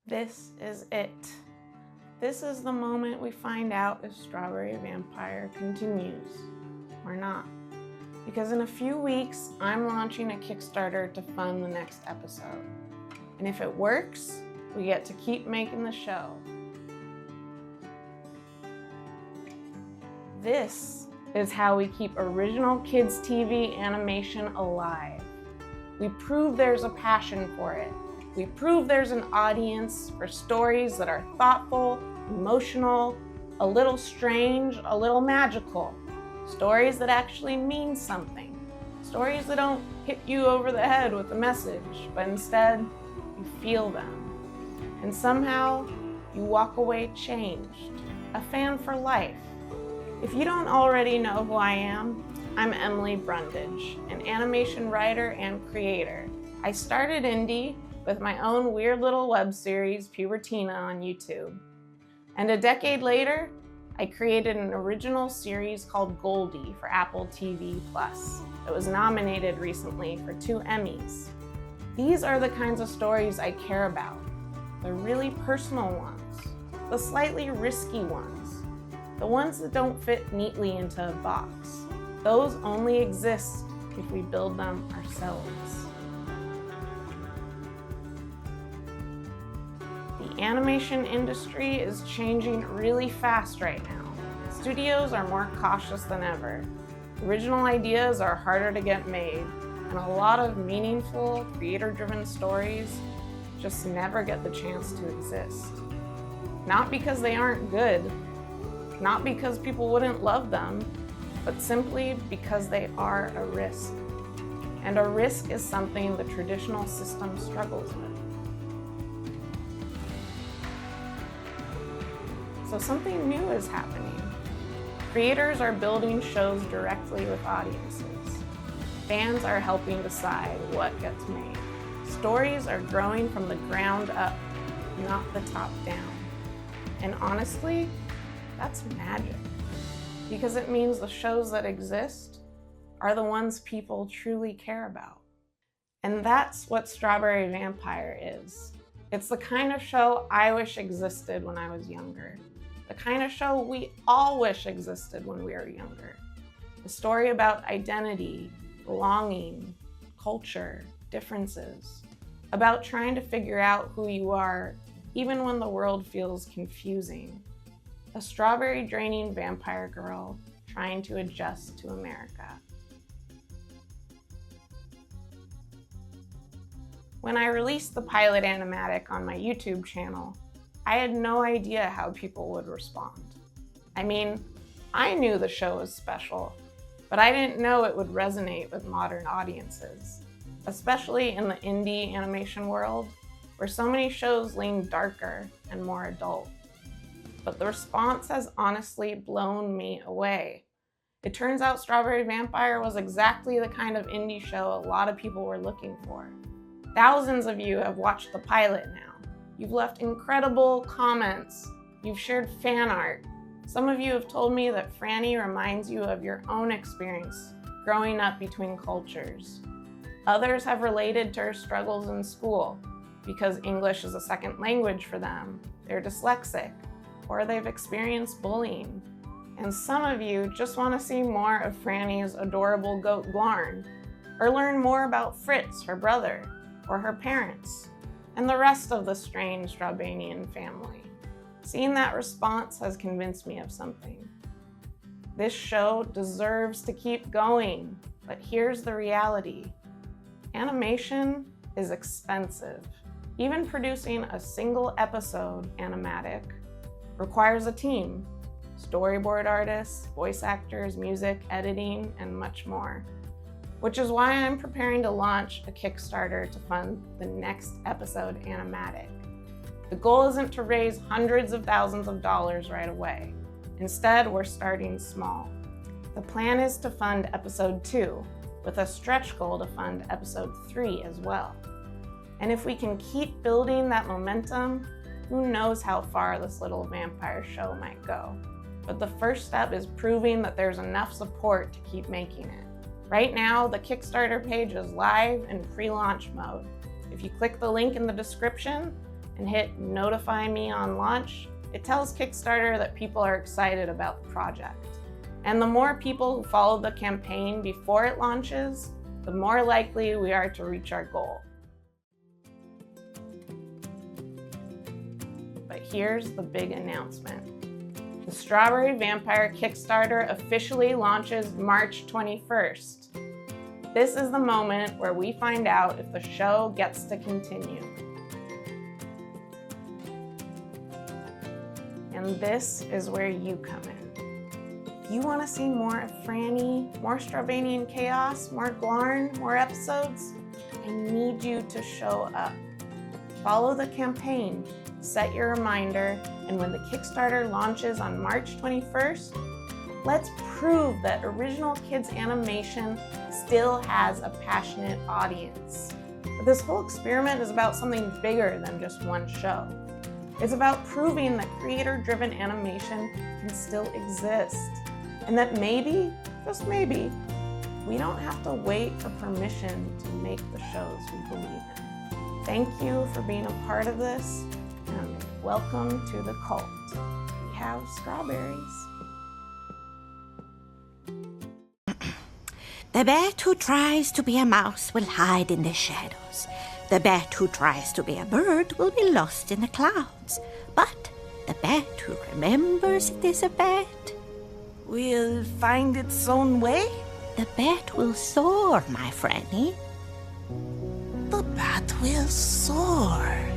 This is it. This is the moment we find out if Strawberry Vampire continues or not. Because in a few weeks, I'm launching a Kickstarter to fund the next episode. And if it works, we get to keep making the show. This is how we keep original kids' TV animation alive. We prove there's a passion for it. We prove there's an audience for stories that are thoughtful, emotional, a little strange, a little magical. Stories that actually mean something. Stories that don't hit you over the head with a message, but instead, you feel them. And somehow, you walk away changed. A fan for life. If you don't already know who I am, I'm Emily Brundage, an animation writer and creator. I started indie with my own weird little web series, Pubertina, on YouTube. And a decade later, I created an original series called Goldie for Apple TV Plus. It was nominated recently for 2 Emmys. These are the kinds of stories I care about. The really personal ones, the slightly risky ones, the ones that don't fit neatly into a box. Those only exist if we build them ourselves. The animation industry is changing really fast right now. Studios are more cautious than ever. Original ideas are harder to get made, and a lot of meaningful, creator-driven stories just never get the chance to exist. Not because they aren't good, not because people wouldn't love them, but simply because they are a risk. And a risk is something the traditional system struggles with. So something new is happening. Creators are building shows directly with audiences. Fans are helping decide what gets made. Stories are growing from the ground up, not the top down. And honestly, that's magic. Because it means the shows that exist are the ones people truly care about. And that's what Strawberry Vampire is. It's the kind of show I wish existed when I was younger. The kind of show we all wish existed when we were younger. A story about identity, belonging, culture, differences. About trying to figure out who you are, even when the world feels confusing. A strawberry-draining vampire girl trying to adjust to America. When I released the pilot animatic on my YouTube channel, I had no idea how people would respond. I mean, I knew the show was special, but I didn't know it would resonate with modern audiences, especially in the indie animation world, where so many shows lean darker and more adult. But the response has honestly blown me away. It turns out Strawberry Vampire was exactly the kind of indie show a lot of people were looking for. Thousands of you have watched the pilot now. You've left incredible comments. You've shared fan art. Some of you have told me that Franny reminds you of your own experience growing up between cultures. Others have related to her struggles in school because English is a second language for them, they're dyslexic, or they've experienced bullying. And some of you just want to see more of Franny's adorable goat Glarn, or learn more about Fritz, her brother, or her parents, and the rest of the strange Strawbanian family. Seeing that response has convinced me of something. This show deserves to keep going, but here's the reality. Animation is expensive. Even producing a single episode animatic requires a team, storyboard artists, voice actors, music, editing, and much more. Which is why I'm preparing to launch a Kickstarter to fund the next episode animatic. The goal isn't to raise hundreds of thousands of dollars right away. Instead, we're starting small. The plan is to fund episode 2, with a stretch goal to fund episode 3 as well. And if we can keep building that momentum, who knows how far this little vampire show might go. But the first step is proving that there's enough support to keep making it. Right now, the Kickstarter page is live in pre-launch mode. If you click the link in the description, and hit notify me on launch, it tells Kickstarter that people are excited about the project. And the more people who follow the campaign before it launches, the more likely we are to reach our goal. But here's the big announcement. The Strawberry Vampire Kickstarter officially launches March 21st. This is the moment where we find out if the show gets to continue. And this is where you come in. If you want to see more of Franny, more Strawberry chaos, more Glarn, more episodes, I need you to show up. Follow the campaign, set your reminder, and when the Kickstarter launches on March 21st, let's prove that original kids animation still has a passionate audience. But this whole experiment is about something bigger than just one show. It's about proving that creator-driven animation can still exist, and that maybe, just maybe, we don't have to wait for permission to make the shows we believe in. Thank you for being a part of this, and welcome to the cult. We have strawberries. The bat who tries to be a mouse will hide in the shadows. The bat who tries to be a bird will be lost in the clouds. But the bat who remembers it is a bat Will find its own way? The bat will soar, my Franny. The bat will soar.